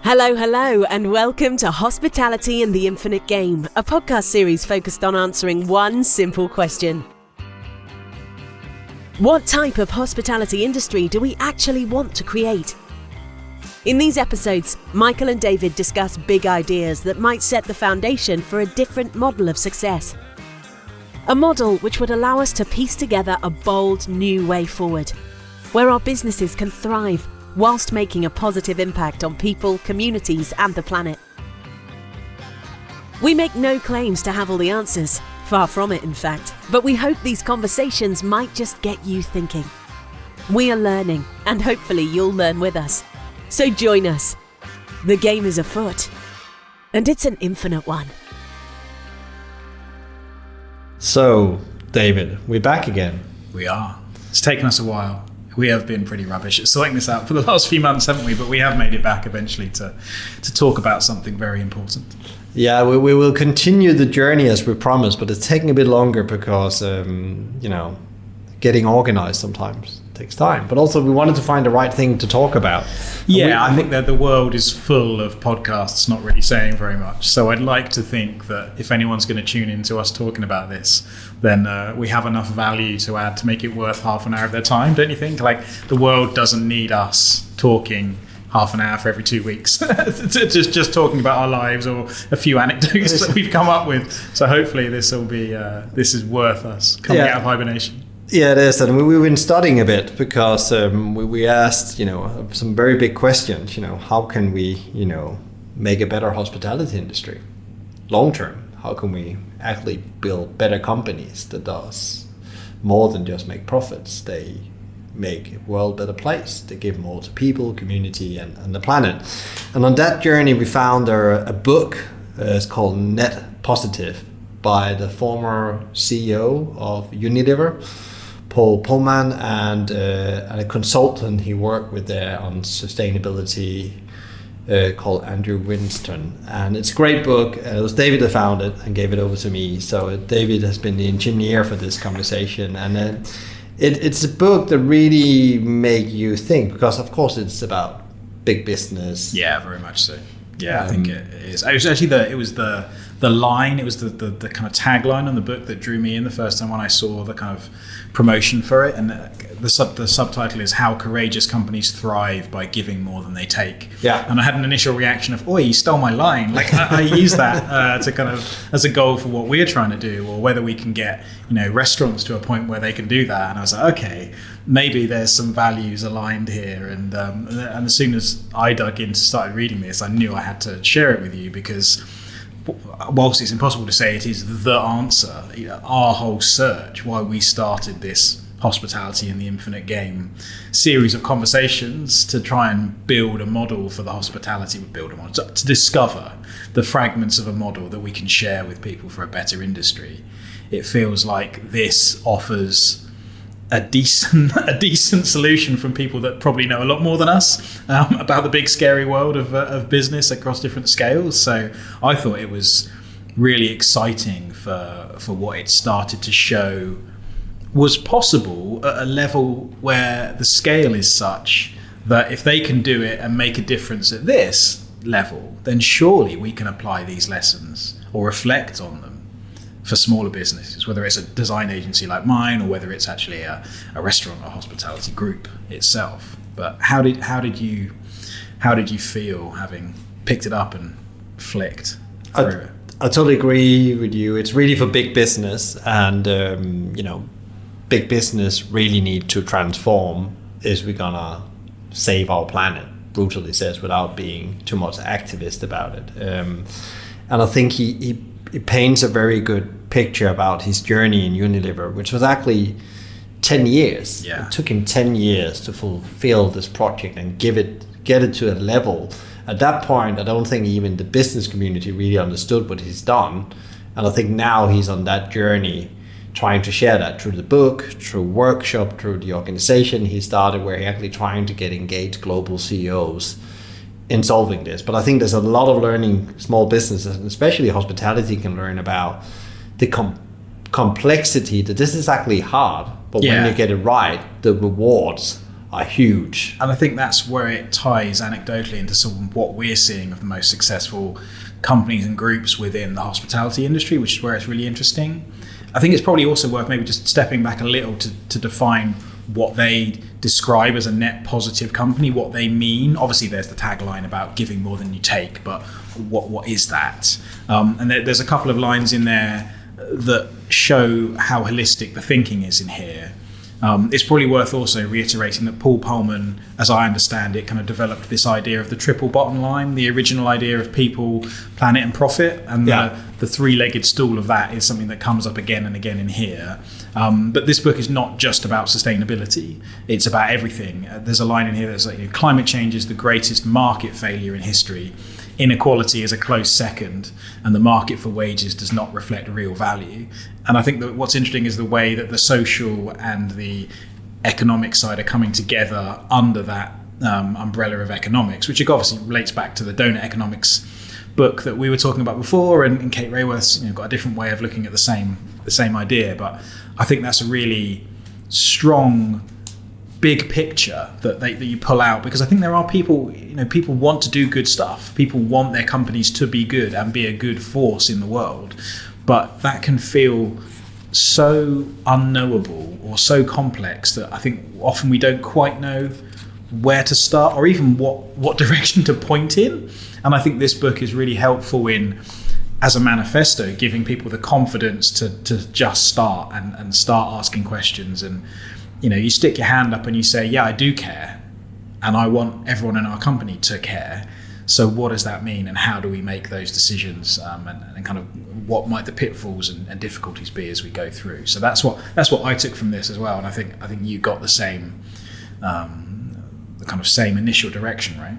Hello, and welcome to Hospitality and the Infinite Game, a podcast series focused on answering one simple question. What type of hospitality industry do we actually want to create? In these episodes, Michael and David discuss big ideas that might set the foundation for a different model of success. A model which would allow us to piece together a bold new way forward, where our businesses can thrive whilst making a positive impact on people, communities, and the planet. We make no claims to have all the answers, far from it in fact, but we hope these conversations might just get you thinking. We are learning, and hopefully you'll learn with us. So join us. The game is afoot, and it's an infinite one. So, David, we're back again. We are. It's taken us a while. We have been pretty rubbish at sorting this out for the last few months, haven't we? But we have made it back eventually to talk about something very important. Yeah, we will continue the journey as we promised, but it's taking a bit longer because, getting organized sometimes takes time. But also we wanted to find the right thing to talk about. I think that the world is full of podcasts not really saying very much. So I'd like to think that if anyone's going to tune into us talking about this, then we have enough value to add to make it worth half an hour of their time, don't you think? Like, the world doesn't need us talking half an hour for every 2 weeks just talking about our lives or a few anecdotes that we've come up with. So hopefully this is worth us coming out of hibernation. Yeah, it is, and we've been studying a bit because we asked, some very big questions. How can we, make a better hospitality industry long term? How can we actually build better companies that does more than just make profits? They make a world a better place. They give more to people, community, and the planet. And on that journey, we found a book. It's called Net Positive by the former CEO of Unilever, Paul Polman, and a consultant he worked with there on sustainability called Andrew Winston. And it's a great book. It was David that found it and gave it over to me. So David has been the engineer for this conversation. And it's a book that really make you think, because of course it's about big business. Yeah, very much so. Yeah, I think it is. It was actually the line, it was the kind of tagline on the book that drew me in the first time when I saw the kind of promotion for it, and the subtitle is "How Courageous Companies Thrive by Giving More Than They Take." Yeah, and I had an initial reaction of, "Oi, you stole my line!" Like I use that to kind of as a goal for what we're trying to do, or whether we can get restaurants to a point where they can do that. And I was like, okay, maybe there's some values aligned here. And as soon as I dug in to start reading this, I knew I had to share it with you, because whilst it's impossible to say it is the answer, our whole search, why we started this Hospitality in the Infinite Game series of conversations to try and build a model for the hospitality, to discover the fragments of a model that we can share with people for a better industry. It feels like this offers a decent solution from people that probably know a lot more than us about the big scary world of business across different scales. So I thought it was really exciting for what it started to show was possible at a level where the scale is such that if they can do it and make a difference at this level, then surely we can apply these lessons or reflect on them for smaller businesses, whether it's a design agency like mine or whether it's actually a restaurant or hospitality group itself. But how did you feel having picked it up and flicked through it? I totally agree with you. It's really for big business, and big business really need to transform if we're gonna save our planet, brutally says, without being too much activist about it. And I think he paints a very good picture about his journey in Unilever, which was actually 10 years. Yeah. It took him 10 years to fulfill this project and get it to a level. At that point, I don't think even the business community really understood what he's done. And I think now he's on that journey, trying to share that through the book, through workshop, through the organization he started, where he actually trying to get engaged global CEOs in solving this. But I think there's a lot of learning small businesses, and especially hospitality, can learn about the complexity that this is actually hard, but when you get it right, the rewards are huge. And I think that's where it ties anecdotally into sort of what we're seeing of the most successful companies and groups within the hospitality industry, which is where it's really interesting. I think it's probably also worth maybe just stepping back a little to define what they describe as a net positive company, what they mean. Obviously, there's the tagline about giving more than you take, but what is that? And there's a couple of lines in there that show how holistic the thinking is in here. It's probably worth also reiterating that Paul Polman, as I understand it, kind of developed this idea of the triple bottom line, the original idea of people, planet and profit, and the three-legged stool of that is something that comes up again and again in here. But this book is not just about sustainability, it's about everything. There's a line in here that's like, climate change is the greatest market failure in history. Inequality is a close second, and the market for wages does not reflect real value. And I think that what's interesting is the way that the social and the economic side are coming together under that umbrella of economics, which obviously relates back to the donut economics book that we were talking about before, and Kate Raworth's got a different way of looking at the same idea. But I think that's a really strong big picture that you pull out, because I think there are people, people want to do good stuff. People want their companies to be good and be a good force in the world. But that can feel so unknowable or so complex that I think often we don't quite know where to start or even what direction to point in. And I think this book is really helpful in, as a manifesto, giving people the confidence to just start and start asking questions. And you stick your hand up and you say, yeah, I do care, and I want everyone in our company to care. So what does that mean, and how do we make those decisions, and kind of what might the pitfalls and difficulties be as we go through? So that's what I took from this as well, and I think you got the same, the kind of same initial direction, right?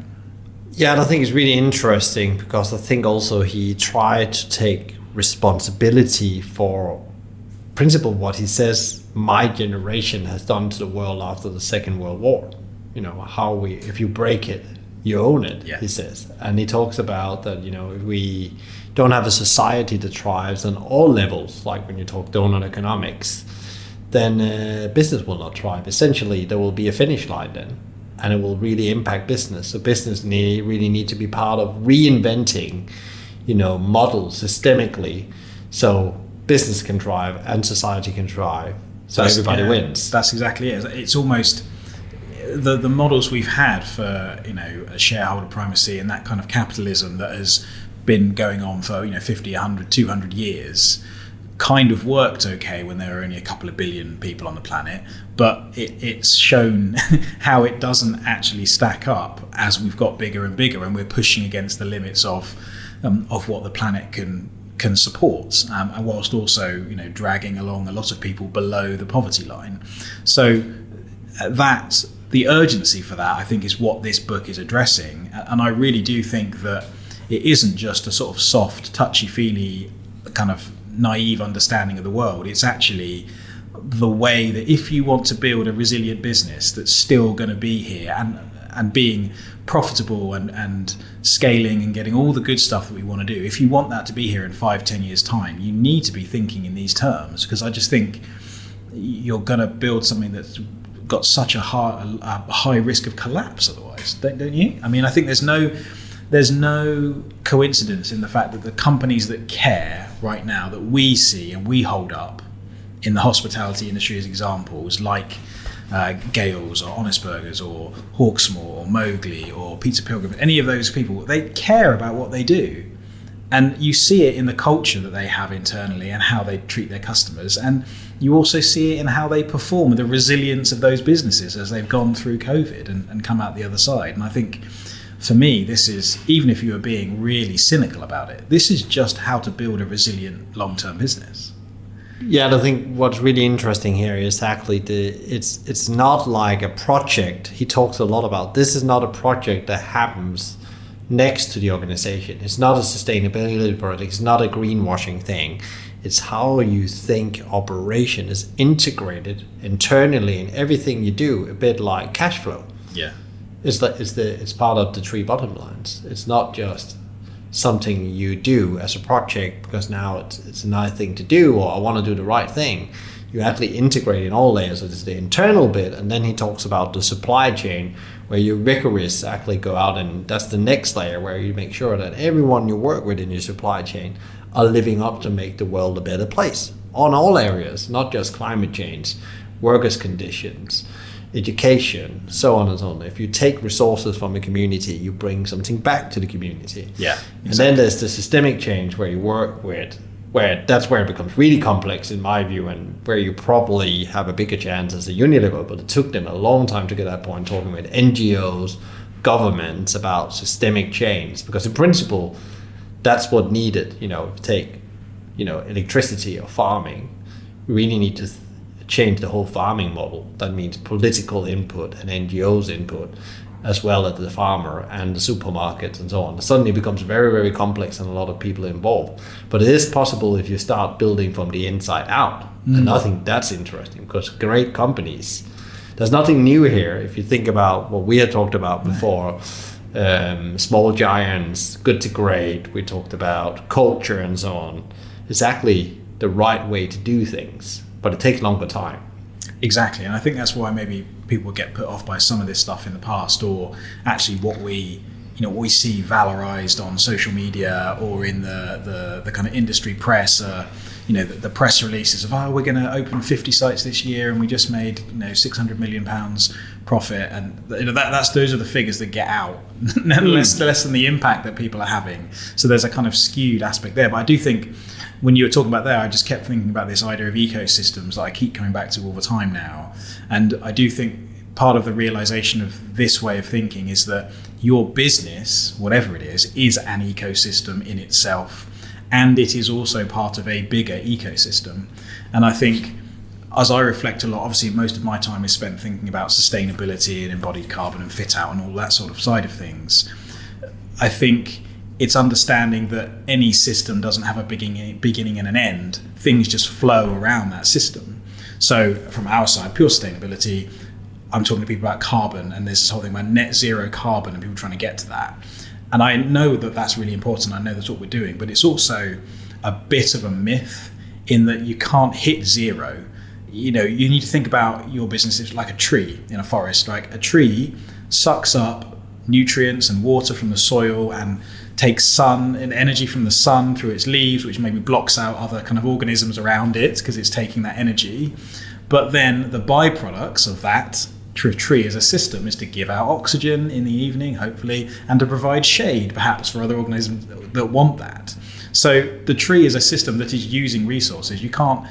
Yeah, and I think it's really interesting because I think also he tried to take responsibility for principle what he says my generation has done to the world after the Second World War. How if you break it, you own it, he says. And he talks about that, if we don't have a society that thrives on all levels, like when you talk donut economics, then business will not thrive. Essentially, there will be a finish line then, and it will really impact business. So business really need to be part of reinventing, models systemically, so business can thrive and society can thrive. So everybody wins. That's exactly it. It's almost the models we've had for a shareholder primacy and that kind of capitalism that has been going on for 50, 100, 200 years kind of worked okay when there were only a couple of billion people on the planet, but it's shown how it doesn't actually stack up as we've got bigger and bigger, and we're pushing against the limits of what the planet can support, and whilst also dragging along a lot of people below the poverty line. So that the urgency for that, I think, is what this book is addressing. And I really do think that it isn't just a sort of soft, touchy-feely kind of naive understanding of the world. It's actually the way that if you want to build a resilient business that's still going to be here and being profitable and scaling and getting all the good stuff that we want to do, if you want that to be here in 5-10 years time, you need to be thinking in these terms, because I just think you're going to build something that's got such a high risk of collapse otherwise, don't you? I mean, I think there's no coincidence in the fact that the companies that care right now, that we see and we hold up in the hospitality industry as examples, like Gales or Honest Burgers or Hawksmoor or Mowgli or Pizza Pilgrim, any of those people, they care about what they do. And you see it in the culture that they have internally and how they treat their customers. And you also see it in how they perform, the resilience of those businesses as they've gone through COVID and come out the other side. And I think for me, this is, even if you are being really cynical about it, this is just how to build a resilient long-term business. Yeah, and I think what's really interesting here is actually it's not like a project. He talks a lot about this is not a project that happens next to the organization. It's not a sustainability project. It's not a greenwashing thing. It's how you think operation is integrated internally in everything you do, a bit like cash flow. Yeah. It's part of the three bottom lines. It's not just something you do as a project because now it's a nice thing to do, or I want to do the right thing. you actually integrate in all layers. So there's the internal bit, and then he talks about the supply chain, where you rigorous actually go out, and that's the next layer where you make sure that everyone you work with in your supply chain are living up to make the world a better place on all areas, not just climate change, workers' conditions, education, so on and so on. If you take resources from a community, you bring something back to the community. Yeah, exactly. And then there's the systemic change where you work with, where that's where it becomes really complex in my view, and where you probably have a bigger chance as a Unilever, but it took them a long time to get that point, talking with NGOs, governments about systemic change, because in principle, that's what needed. Take, electricity or farming, we really need to change the whole farming model. That means political input and NGOs input, as well as the farmer and the supermarkets and so on. It suddenly becomes very, very complex and a lot of people involved. But it is possible if you start building from the inside out. And I think that's interesting, because great companies, there's nothing new here. If you think about what we had talked about before, small giants, good to great, we talked about culture and so on. It's actually the right way to do things, but it takes longer time. Exactly, and I think that's why maybe people get put off by some of this stuff in the past, or actually what we see valorized on social media or in the kind of industry press. The press releases of, we're going to open 50 sites this year and we just made £600 million profit, and those are the figures that get out, less than the impact that people are having. So there's a kind of skewed aspect there. But I do think, when you were talking about there, I just kept thinking about this idea of ecosystems that I keep coming back to all the time now. And I do think part of the realization of this way of thinking is that your business, whatever it is an ecosystem in itself. And it is also part of a bigger ecosystem. And I think, as I reflect a lot, obviously most of my time is spent thinking about sustainability and embodied carbon and fit out and all that sort of side of things. I think it's understanding that any system doesn't have a beginning and an end. Things just flow around that system. So from our side, pure sustainability, I'm talking to people about carbon, and there's this whole thing about net zero carbon and people trying to get to that. And I know that that's really important. I know that's what we're doing, but it's also a bit of a myth in that you can't hit zero. You need to think about your business as like a tree in a forest. Like a tree sucks up nutrients and water from the soil and takes sun and energy from the sun through its leaves, which maybe blocks out other kind of organisms around it because it's taking that energy. But then the byproducts of that tree as a system is to give out oxygen in the evening, hopefully, and to provide shade, perhaps, for other organisms that want that. So the tree is a system that is using resources. You can't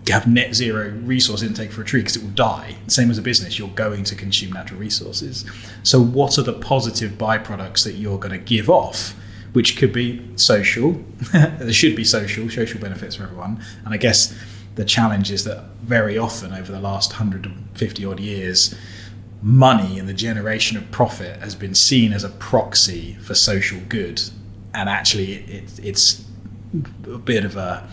have net zero resource intake for a tree because it will die. Same as a business, you're going to consume natural resources. So what are the positive byproducts that you're going to give off, which could be social? There should be social benefits for everyone. And I guess the challenge is that very often over the last 150 odd years, money and the generation of profit has been seen as a proxy for social good. And actually it's a bit of a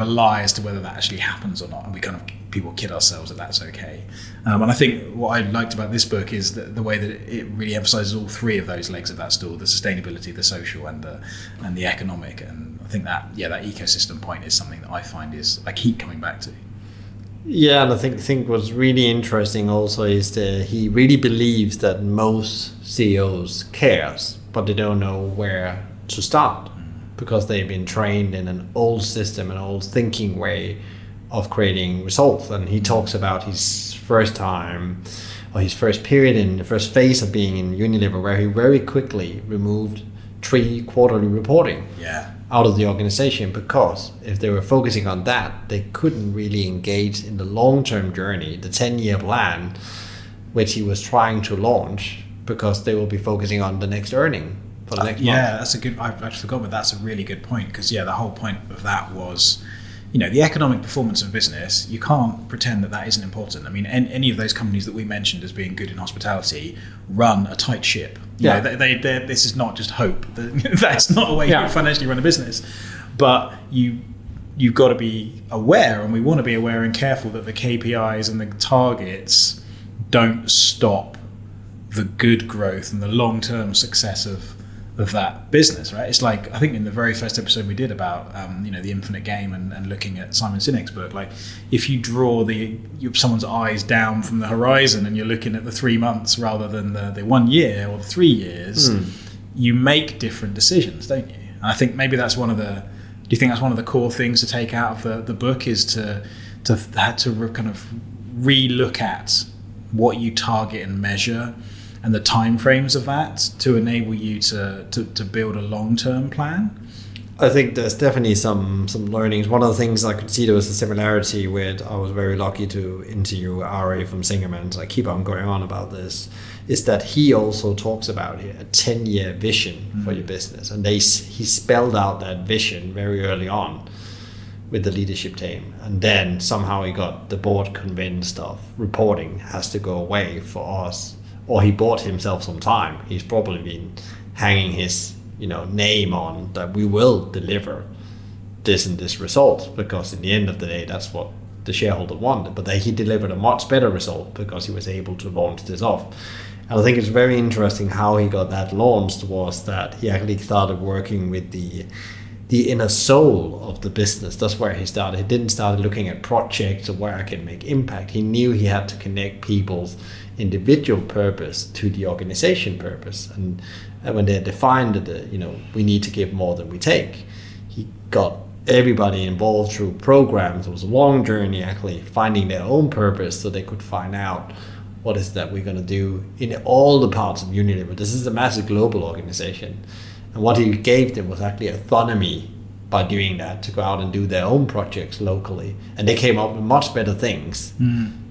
lie as to whether that actually happens or not. And people kid ourselves that that's okay. And I think what I liked about this book is the way that it really emphasizes all three of those legs of that stool: the sustainability, the social, and the economic. And I think that ecosystem point is something that I find I keep coming back to. Yeah, and I think what's really interesting also is that he really believes that most CEOs cares, but they don't know where to start because they've been trained in an old system, an old thinking way of creating results. And he talks about his first period in the first phase of being in Unilever, where he very quickly removed 3 quarterly reporting out of the organization, because if they were focusing on that, they couldn't really engage in the long-term journey, the 10-year plan, which he was trying to launch, because they will be focusing on the next earning for the next month. That's a good, I've actually forgotten, but that's a really good point, because the whole point of that was, the economic performance of business, you can't pretend that isn't important. I mean, any of those companies that we mentioned as being good in hospitality run a tight ship. This is not just hope. That's not a way you financially run a business. But you've got to be aware, and we want to be aware and careful that the KPIs and the targets don't stop the good growth and the long-term success of that business, right? It's like, I think in the very first episode we did about the infinite game and looking at Simon Sinek's book, like if you draw someone's eyes down from the horizon and you're looking at the 3 months rather than the 1 year or the 3 years, you make different decisions, don't you? And I think maybe that's do you think that's one of the core things to take out of the book, is to kind of re-look at what you target and measure and the time frames of that to enable you to build a long-term plan? I think there's definitely some learnings. One of the things I could see there was a similarity with, I was very lucky to interview Ari from Singerman, so I keep on going on about this, is that he also talks about a 10-year vision for your business. And he spelled out that vision very early on with the leadership team. And then somehow he got the board convinced of reporting has to go away for us. Or he bought himself some time. He's probably been hanging his name on that we will deliver this and this result, because in the end of the day, that's what the shareholder wanted. But he delivered a much better result because he was able to launch this off. And I think it's very interesting how he got that launched, was that he actually started working with the inner soul of the business. That's where he started. He didn't start looking at projects or where I can make impact. He knew he had to connect people's individual purpose to the organization purpose. And when they defined that, we need to give more than we take, he got everybody involved through programs. It was a long journey, actually finding their own purpose so they could find out what is that we're going to do in all the parts of Unilever. This is a massive global organization. And what he gave them was actually autonomy by doing that, to go out and do their own projects locally. And they came up with much better things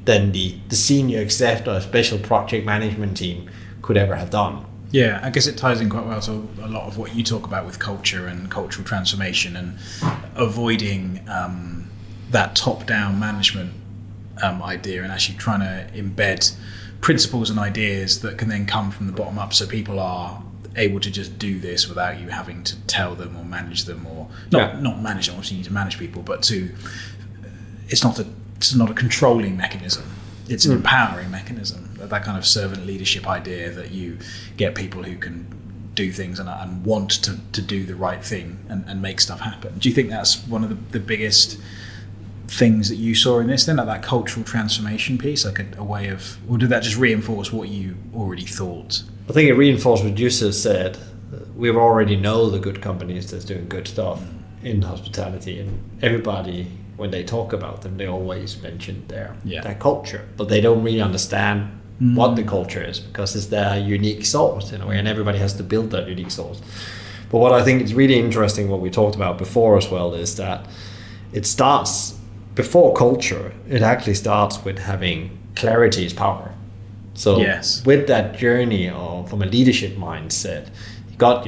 than the senior exec or special project management team could ever have done. Yeah, I guess it ties in quite well to a lot of what you talk about with culture and cultural transformation, and avoiding that top-down management idea, and actually trying to embed principles and ideas that can then come from the bottom up, so people are able to just do this without you having to tell them or manage them, or not manage them. Obviously you need to manage people, but it's not a controlling mechanism. It's an empowering mechanism. That kind of servant leadership idea, that you get people who can do things and want to do the right thing and make stuff happen. Do you think that's one of the biggest things that you saw in this then, like that cultural transformation piece, like a way of, or did that just reinforce what you already thought? I think it reinforced what you just said. We already know the good companies that's doing good stuff in hospitality, and everybody, when they talk about them, they always mention their culture, but they don't really understand what the culture is, because it's their unique source in a way, and everybody has to build that unique source. But what I think is really interesting, what we talked about before as well, is that it starts before culture. It actually starts with having clarity is power. So with that journey from a leadership mindset, he got,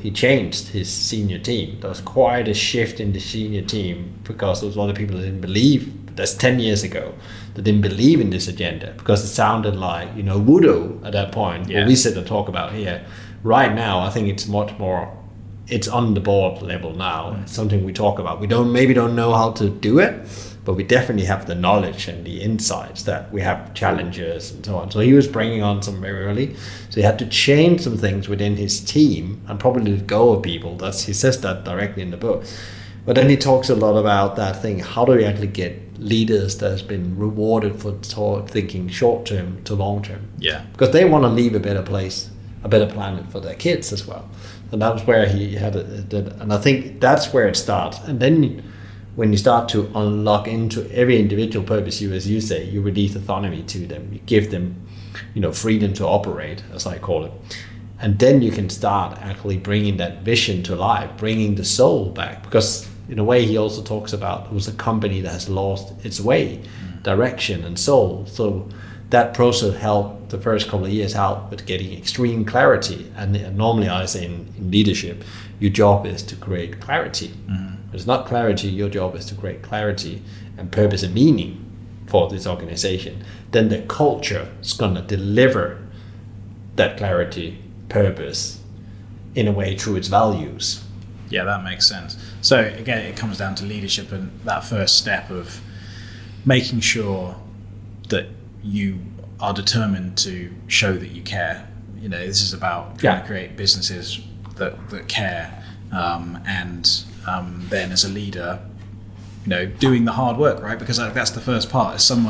he changed his senior team. There was quite a shift in the senior team, because there was a lot of people that didn't believe, that's 10 years ago, that didn't believe in this agenda, because it sounded like, voodoo at that point, what we sit and talk about here. Right now, I think it's much more, it's on the board level now. It's something we talk about. We don't know how to do it, but we definitely have the knowledge and the insights that we have challenges and so on. So he was bringing on some very early. So he had to change some things within his team and probably let go of people. He says that directly in the book. But then he talks a lot about that thing. How do we actually get leaders that has been rewarded for thinking short term to long term? Yeah. Because they want to leave a better place, a better planet for their kids as well. And that was where he had it. And I think that's where it starts. And then when you start to unlock into every individual purpose, as you say, you release autonomy to them. You give them, freedom to operate, as I call it. And then you can start actually bringing that vision to life, bringing the soul back. Because in a way, he also talks about it was a company that has lost its way, direction and soul. So that process helped the first couple of years out with getting extreme clarity. And normally I say in leadership, your job is to create clarity. If it's not clarity, your job is to create clarity and purpose and meaning for this organization. Then the culture is going to deliver that clarity, purpose, in a way through its values. Yeah, that makes sense. So again, it comes down to leadership and that first step of making sure that you are determined to show that you care. this is about trying to create businesses that care, and then as a leader, doing the hard work, right? Because that's the first part. Is some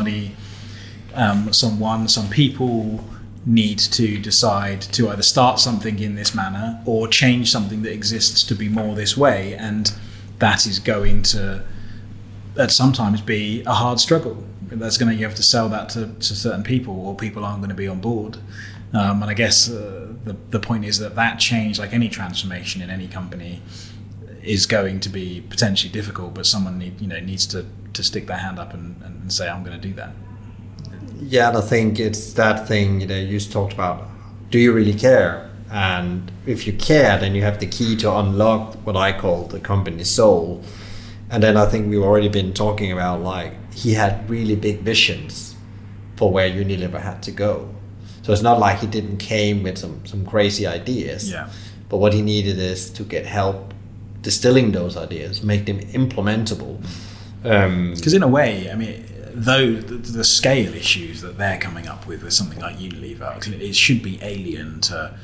people need to decide to either start something in this manner or change something that exists to be more this way, and that is going to sometimes be a hard struggle. You have to sell that to certain people, or people aren't going to be on board. And I guess the point is that change, like any transformation in any company, is going to be potentially difficult, but someone needs to stick their hand up and say, I'm going to do that. Yeah, and I think it's that thing, you just talked about, do you really care? And if you care, then you have the key to unlock what I call the company's soul. And then I think we've already been talking about, like, he had really big visions for where Unilever had to go. So it's not like he didn't came with some crazy ideas. Yeah. But what he needed is to get help distilling those ideas, make them implementable. Because in a way, I mean, though the scale issues that they're coming up with something like Unilever, it should be alien to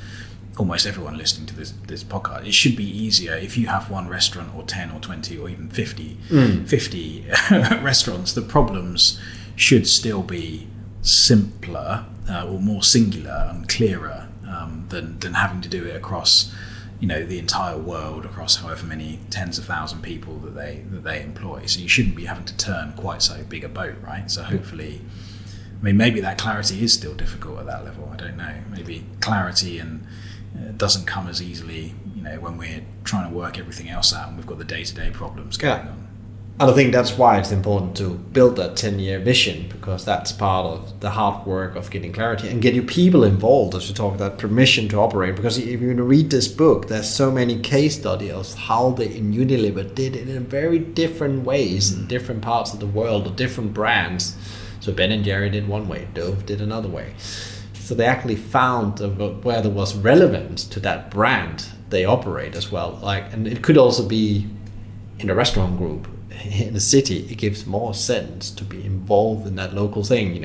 almost everyone listening to this podcast. It should be easier if you have one restaurant or 10 or 20 or even 50 restaurants. The problems should still be simpler or more singular and clearer than having to do it across the entire world, across however many tens of thousand people that they employ. So you shouldn't be having to turn quite so big a boat, right? So hopefully, I mean, maybe that clarity is still difficult at that level. I don't know. Maybe clarity and doesn't come as easily, when we're trying to work everything else out and we've got the day-to-day problems going on. And I think that's why it's important to build that 10-year vision, because that's part of the hard work of getting clarity and get your people involved, as we talk about permission to operate. Because if you read this book, there's so many case studies of how they in Unilever did it in very different ways in different parts of the world, or different brands. So Ben & Jerry did one way, Dove did another way. So they actually found where there was relevance to that brand they operate as well. And it could also be in a restaurant group in the city. It gives more sense to be involved in that local thing.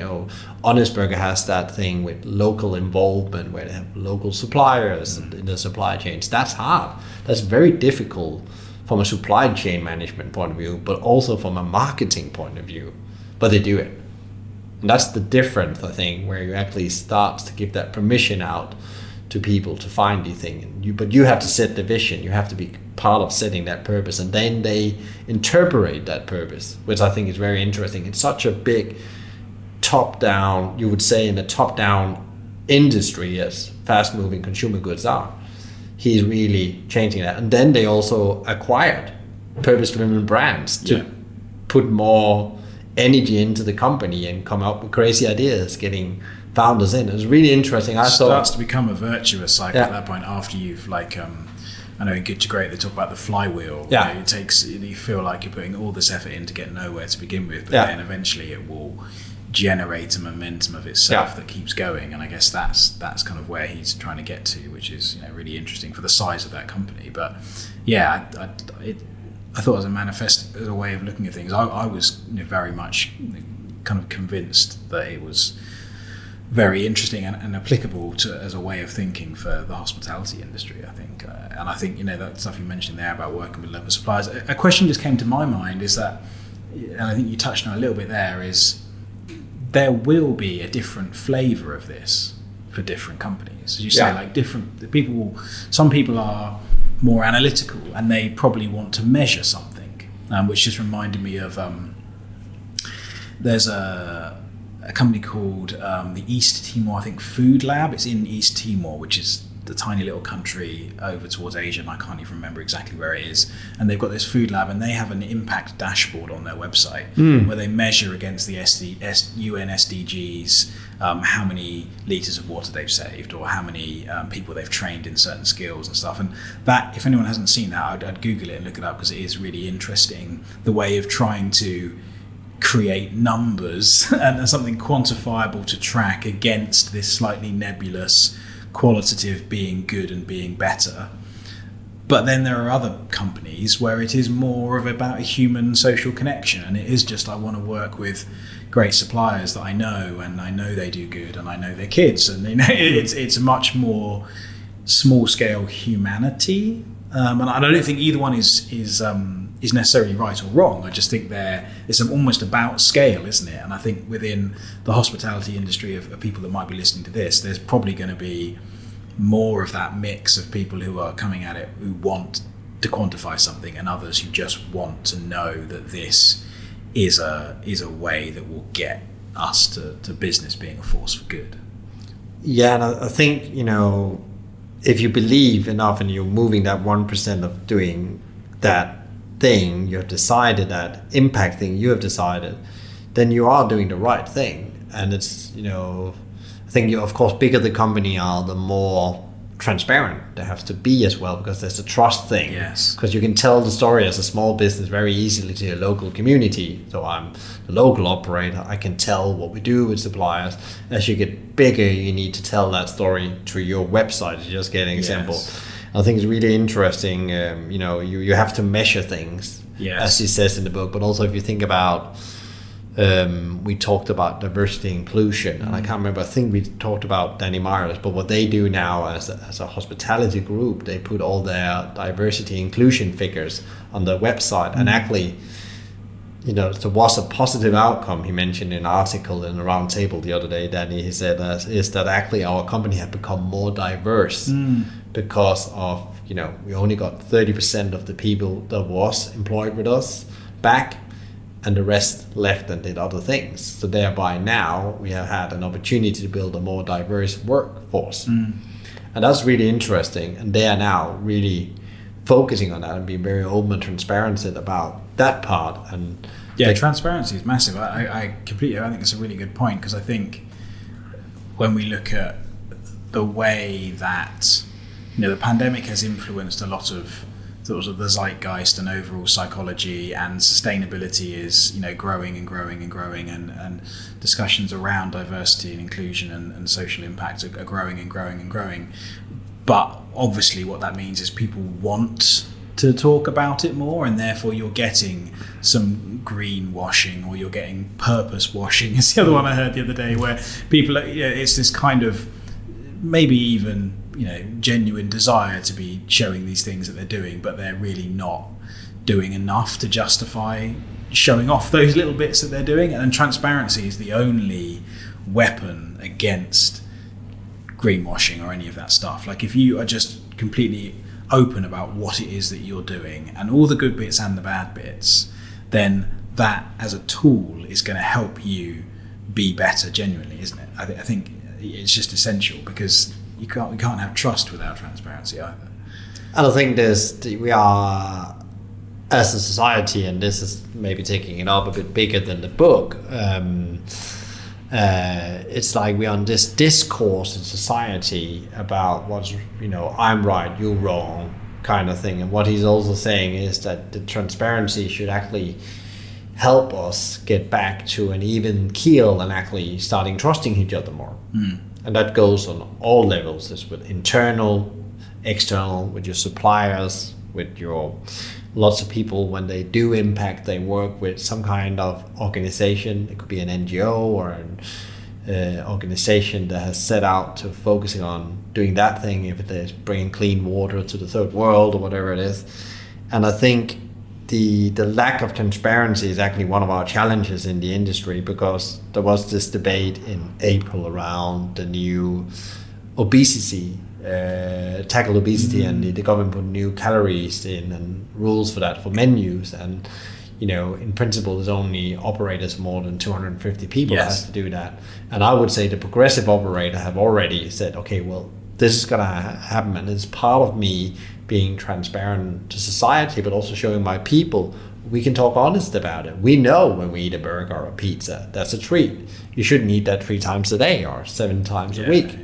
Honest Burger has that thing with local involvement, where they have local suppliers in the supply chains. That's hard. That's very difficult from a supply chain management point of view, but also from a marketing point of view. But they do it. And that's the difference, I think, where you actually start to give that permission out to people to find the thing. But you have to set the vision. You have to be part of setting that purpose. And then they interpret that purpose, which I think is very interesting. It's such a big top-down, you would say, in a top-down industry as fast-moving consumer goods are. He's really changing that. And then they also acquired purpose-driven brands to put more energy into the company and come up with crazy ideas, getting founders in. It was really interesting. It starts to become a virtuous cycle at that point, after you've I know in Good to Great they talk about the flywheel. It takes, you feel like you're putting all this effort in to get nowhere to begin with, but then eventually it will generate a momentum of itself that keeps going. And I guess that's kind of where he's trying to get to, which is really interesting for the size of that company. But I thought as a way of looking at things, I was very much kind of convinced that it was very interesting and applicable as a way of thinking for the hospitality industry, I think. And I think, that stuff you mentioned there about working with local suppliers, a question just came to my mind is that, and I think you touched on a little bit there, is there will be a different flavour of this for different companies. As you say, some people are more analytical and they probably want to measure something, which just reminded me of there's a company called the East Timor, I think, Food Lab. It's in East Timor, which is the tiny little country over towards Asia, and I can't even remember exactly where it is. And they've got this food lab, and they have an impact dashboard on their website where they measure against the UN SDGs how many litres of water they've saved, or how many people they've trained in certain skills and stuff. And that, if anyone hasn't seen that, I'd Google it and look it up, because it is really interesting, the way of trying to create numbers and something quantifiable to track against this slightly nebulous qualitative being good and being better. But then there are other companies where it is more of about a human social connection, and it is just, I want to work with great suppliers that I know, and I know they do good, and I know their kids, and it's a much more small scale humanity, and I don't think either one is necessarily right or wrong. I just think it's almost about scale, isn't it? And I think within the hospitality industry of people that might be listening to this, there's probably going to be more of that mix of people who are coming at it who want to quantify something, and others who just want to know that this is a way that will get us to business being a force for good. Yeah, and I think, if you believe enough and you're moving that 1% of doing that thing, you have decided, that impact thing you have decided, then you are doing the right thing. And it's, I think, of course, bigger the company are, the more transparent they have to be as well, because there's a trust thing. Yes. Because you can tell the story as a small business very easily to a local community. So I'm the local operator, I can tell what we do with suppliers. As you get bigger, you need to tell that story through your website. Just getting example. I think it's really interesting. You have to measure things, as he says in the book. But also, if you think about, we talked about diversity and inclusion, and I can't remember. I think we talked about Danny Myers, but what they do now as a hospitality group, they put all their diversity inclusion figures on their website, and actually, there was a positive outcome. He mentioned in an article in a round table the other day, Danny, he said is that actually our company had become more diverse because of, we only got 30% of the people that was employed with us back, and the rest left and did other things. So thereby now we have had an opportunity to build a more diverse workforce. And that's really interesting. And they are now really focusing on that and being very open and transparent about that part. And transparency is massive. I think it's a really good point, because I think when we look at the way that the pandemic has influenced a lot of sort of the zeitgeist and overall psychology, and sustainability is growing and growing and growing, and discussions around diversity and inclusion and social impact are growing and growing and growing. But obviously what that means is people want to talk about it more, and therefore you're getting some greenwashing, or you're getting purpose washing. It's the other one I heard the other day, where people it's this kind of maybe even genuine desire to be showing these things that they're doing, but they're really not doing enough to justify showing off those little bits that they're doing. And transparency is the only weapon against greenwashing or any of that stuff. Like, if you are just completely open about what it is that you're doing, and all the good bits and the bad bits, then that as a tool is going to help you be better genuinely, isn't it? I think it's just essential, because we can't have trust without transparency either. And I think we are, as a society, and this is maybe taking it up a bit bigger than the book, it's like we're on this discourse in society about what's, I'm right, you're wrong kind of thing. And what he's also saying is that the transparency should actually help us get back to an even keel and actually starting trusting each other more. And that goes on all levels. It's with internal, external, with your suppliers, with your lots of people. When they do impact, they work with some kind of organization. It could be an NGO or an organization that has set out to focusing on doing that thing, if it is bringing clean water to the third world or whatever it is. And I think the lack of transparency is actually one of our challenges in the industry, because there was this debate in April around the new obesity, tackle obesity, and the government put new calories in and rules for that for menus. And in principle, there's only operators more than 250 people that has to do that. And I would say the progressive operator have already said, okay, well, this is going to happen, and it's part of me being transparent to society, but also showing my people we can talk honest about it. We know when we eat a burger or a pizza, that's a treat. You shouldn't eat that 3 times a day or 7 times a week.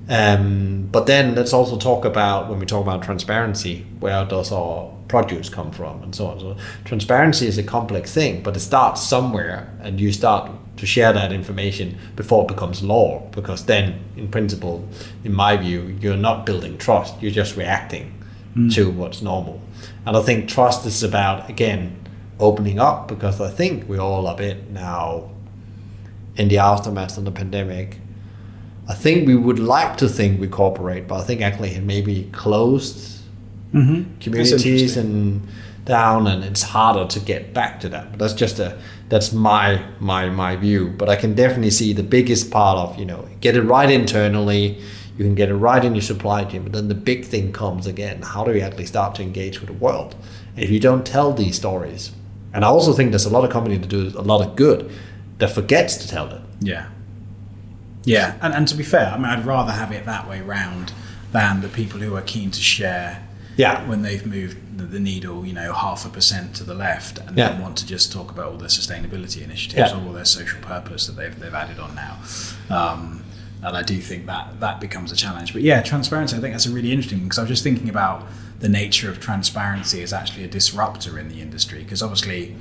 But then let's also talk about, when we talk about transparency, where does our produce come from and so on. So transparency is a complex thing, but it starts somewhere, and you start to share that information before it becomes law, because then in principle, in my view, you're not building trust, you're just reacting to what's normal. And I think trust is about, again, opening up, because I think we're all a bit now in the aftermath of the pandemic, I think we would like to think we cooperate, but I think actually it maybe closed communities and down, and it's harder to get back to that. But that's my view. But I can definitely see the biggest part of, get it right internally. You can get it right in your supply chain, but then the big thing comes again. How do we actually start to engage with the world? And if you don't tell these stories, and I also think there's a lot of companies that do a lot of good that forgets to tell it. Yeah, and to be fair, I mean, I'd rather have it that way round than the people who are keen to share when they've moved the needle, 0.5% to the left, and then want to just talk about all their sustainability initiatives or all their social purpose that they've added on now. And I do think that becomes a challenge. But yeah, transparency, I think that's a really interesting, because I was just thinking about the nature of transparency as actually a disruptor in the industry, because obviously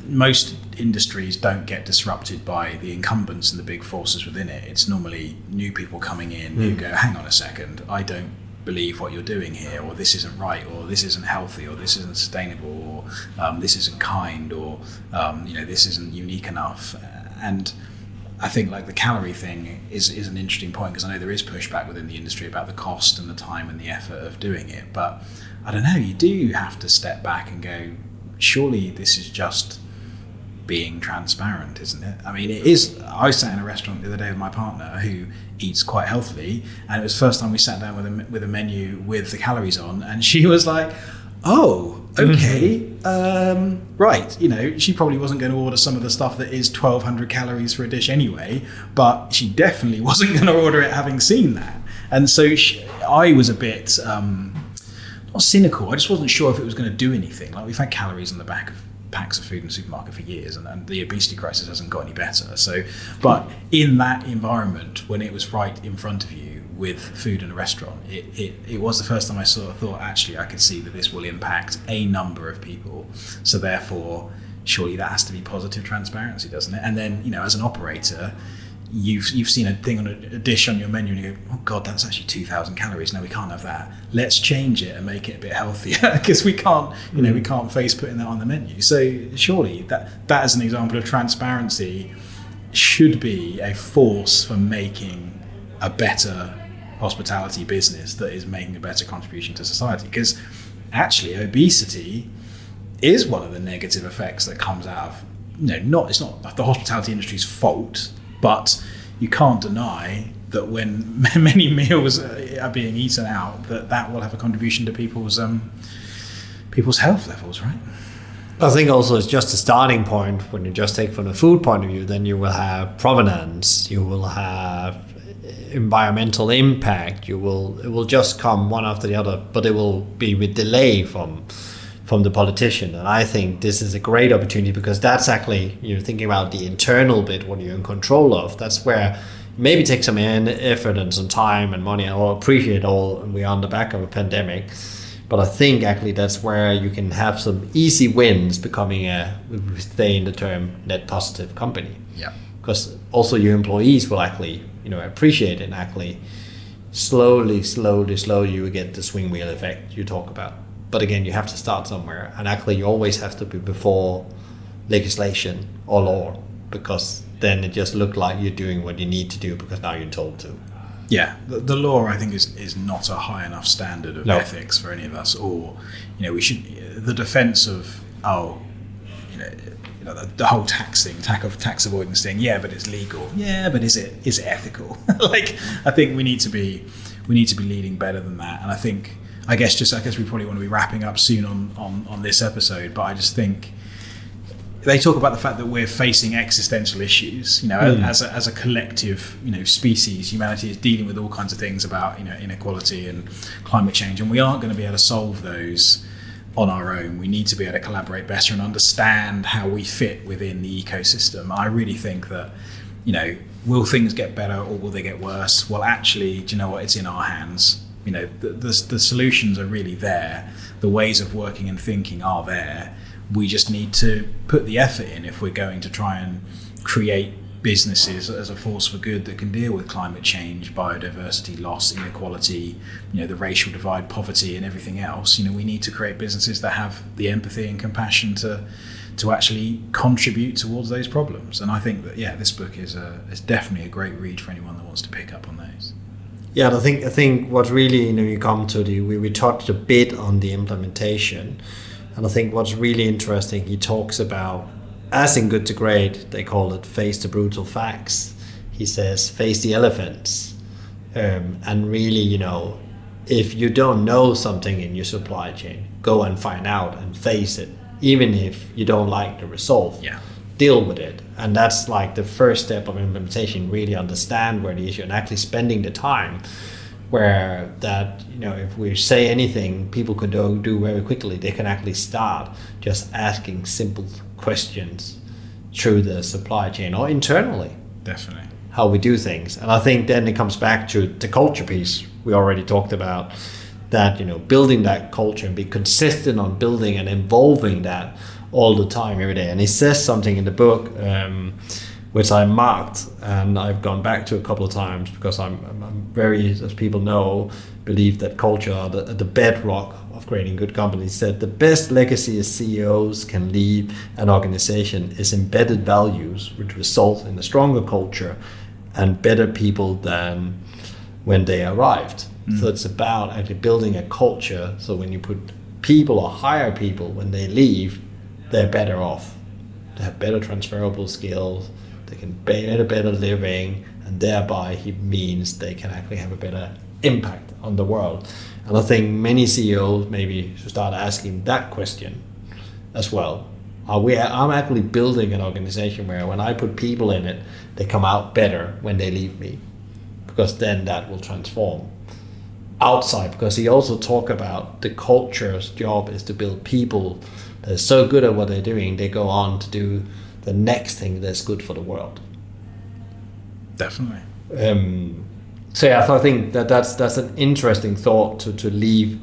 most industries don't get disrupted by the incumbents and the big forces within it. It's normally new people coming in who go, hang on a second, I don't believe what you're doing here, or this isn't right, or this isn't healthy, or this isn't sustainable, or this isn't kind, or this isn't unique enough. And I think like the calorie thing is an interesting point, because I know there is pushback within the industry about the cost and the time and the effort of doing it. But I don't know, you do have to step back and go, surely this is just being transparent, isn't it? I mean, it is. I sat in a restaurant the other day with my partner who eats quite healthily, and it was the first time we sat down with a menu with the calories on, and she was like, oh, okay, right. She probably wasn't going to order some of the stuff that is 1,200 calories for a dish anyway, but she definitely wasn't going to order it having seen that. And so I was a bit not cynical. I just wasn't sure if it was going to do anything. Like, we've had calories on the back of packs of food in the supermarket for years, and the obesity crisis hasn't got any better. So, but in that environment, when it was right in front of you with food in a restaurant, it was the first time I sort of thought, actually, I could see that this will impact a number of people. So therefore, surely that has to be positive transparency, doesn't it? And then, as an operator, you've seen a thing on a dish on your menu and you go, oh God, that's actually 2,000 calories. No, we can't have that. Let's change it and make it a bit healthier, because we can't, we can't face putting that on the menu. So surely that is an example of transparency should be a force for making a better hospitality business that is making a better contribution to society. Because actually obesity is one of the negative effects that comes out of, it's not the hospitality industry's fault, but you can't deny that when many meals are being eaten out, that will have a contribution to people's health levels, right? I think also it's just a starting point. When you just take from the food point of view, then you will have provenance, you will have environmental impact, it will just come one after the other, but it will be with delay from the politician. And I think this is a great opportunity, because that's actually, thinking about the internal bit, what you're in control of, that's where maybe take some effort and some time and money. I appreciate all, and we are on the back of a pandemic, but I think actually that's where you can have some easy wins becoming stay in the term, net positive company. Yeah. Because also your employees will actually, appreciate it, and actually slowly you will get the swing wheel effect you talk about. But again, you have to start somewhere, and actually you always have to be before legislation or law, because then it just looks like you're doing what you need to do because now you're told to. Yeah, the law, I think, is not a high enough standard of ethics for any of us. Or, we should, the defense of, the whole tax avoidance thing. Yeah, but it's legal. Yeah, but is it ethical? Like, I think we need to be leading better than that. And I guess we probably want to be wrapping up soon on this episode, but I just think they talk about the fact that we're facing existential issues, as a collective, species. Humanity is dealing with all kinds of things about, inequality and climate change, and we aren't going to be able to solve those on our own. We need to be able to collaborate better and understand how we fit within the ecosystem. I really think that, will things get better or will they get worse? Well, actually, do you know what? It's in our hands. The solutions are really there. The ways of working and thinking are there. We just need to put the effort in if we're going to try and create businesses as a force for good that can deal with climate change, biodiversity loss, inequality, the racial divide, poverty, and everything else. We need to create businesses that have the empathy and compassion to actually contribute towards those problems. And I think that this book is definitely a great read for anyone that wants to pick up on those. Yeah, I think what really, you come to we touched a bit on the implementation, and I think what's really interesting, he talks about, as in Good to Great, they call it face the brutal facts. He says face the elephants, and really, if you don't know something in your supply chain, go and find out and face it, even if you don't like the result. Yeah. Deal with it. And that's like the first step of implementation, really understand where the issue and actually spending the time where that, if we say anything people can do very quickly, they can actually start just asking simple questions through the supply chain or internally. Definitely. How we do things. And I think then it comes back to the culture piece we already talked about, that, building that culture and be consistent on building and evolving that all the time, every day. And he says something in the book, which I marked and I've gone back to a couple of times, because I'm very, as people know, believe that culture are the bedrock of creating good companies. He said the best legacy as CEOs can leave an organization is embedded values, which result in a stronger culture and better people than when they arrived. So it's about actually building a culture, so when you put people or hire people, when they leave, they're better off. They have better transferable skills, they can get a better living, and thereby it means they can actually have a better impact on the world. And I think many CEOs maybe should start asking that question as well. I'm actually building an organization where when I put people in it, they come out better when they leave me, because then that will transform outside. Because he also talk about the culture's job is to build people that are so good at what they're doing, they go on to do the next thing that's good for the world. Definitely. So I think that's an interesting thought to leave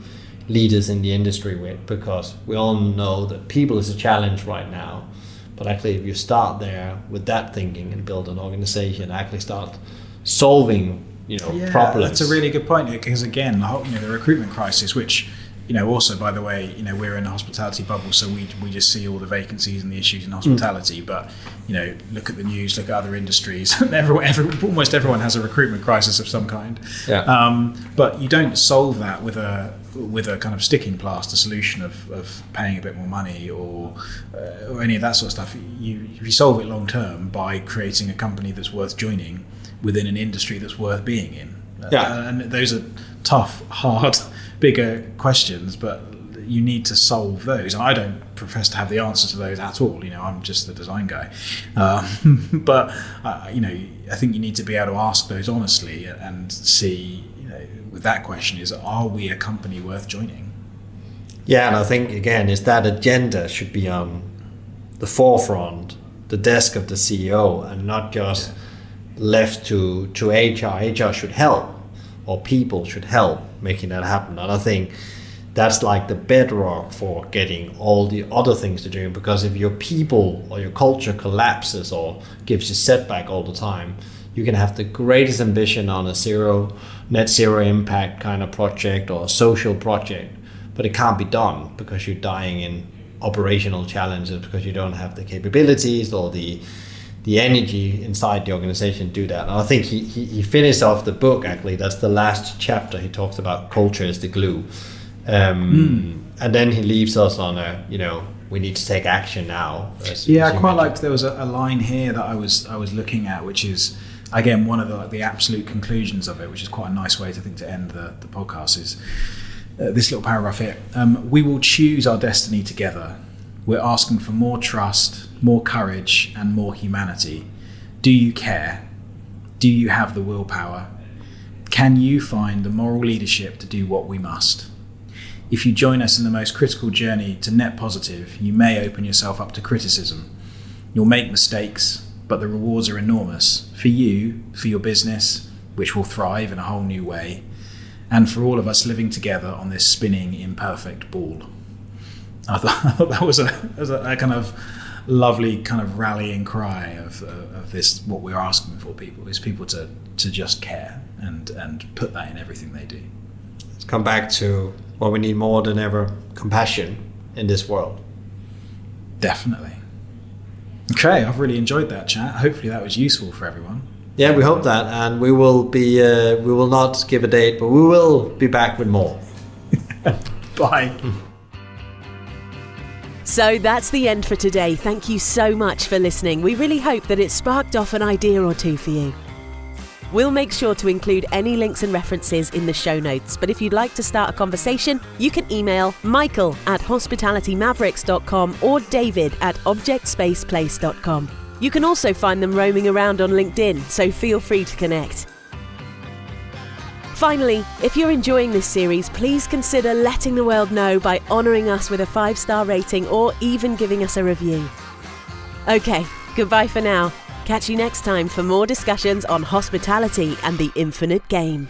leaders in the industry with, because we all know that people is a challenge right now. But actually, if you start there with that thinking and build an organization, actually start solving problems. That's a really good point, because again, the recruitment crisis, which also, by the way, we're in a hospitality bubble, so we just see all the vacancies and the issues in hospitality. But look at the news, look at other industries. Almost everyone has a recruitment crisis of some kind. Yeah. But you don't solve that with a kind of sticking plaster solution of paying a bit more money or any of that sort of stuff. You solve it long term by creating a company that's worth joining within an industry that's worth being in. Yeah. And those are tough, hard, bigger questions, but you need to solve those. And I don't profess to have the answer to those at all. I'm just the design guy. But I think you need to be able to ask those honestly and see, with that question is, are we a company worth joining? Yeah, and I think, again, is that agenda should be on the forefront, the desk of the CEO, and not just left to HR. HR should help, or people should help making that happen. And I think that's like the bedrock for getting all the other things to do, because if your people or your culture collapses or gives you setback all the time, you can have the greatest ambition on a net zero impact kind of project or a social project, but it can't be done because you're dying in operational challenges, because you don't have the capabilities or the energy inside the organization to do that. And I think he finished off the book, actually, that's the last chapter, he talks about culture is the glue. And then he leaves us on we need to take action now. I quite liked, there was a line here that I was looking at, which is, again, one of the absolute conclusions of it, which is quite a nice way to end the podcast, is this little paragraph here. We will choose our destiny together. We're asking for more trust, more courage, and more humanity. Do you care? Do you have the willpower? Can you find the moral leadership to do what we must? If you join us in the most critical journey to net positive, you may open yourself up to criticism. You'll make mistakes, but the rewards are enormous for you, for your business, which will thrive in a whole new way, and for all of us living together on this spinning imperfect ball. I thought that was a kind of lovely kind of rallying cry of this, what we're asking for people, is people to just care and put that in everything they do. Let's come back to what we need more than ever, compassion in this world. Definitely. Okay, I've really enjoyed that chat. Hopefully that was useful for everyone. Yeah, we hope that, and we will not give a date, but we will be back with more. Bye. So that's the end for today. Thank you so much for listening. We really hope that it sparked off an idea or two for you. We'll make sure to include any links and references in the show notes, but if you'd like to start a conversation, you can email michael@hospitalitymavericks.com or david@objectspaceplace.com. You can also find them roaming around on LinkedIn, so feel free to connect. Finally, if you're enjoying this series, please consider letting the world know by honouring us with a 5-star rating or even giving us a review. Okay, goodbye for now. Catch you next time for more discussions on hospitality and the infinite game.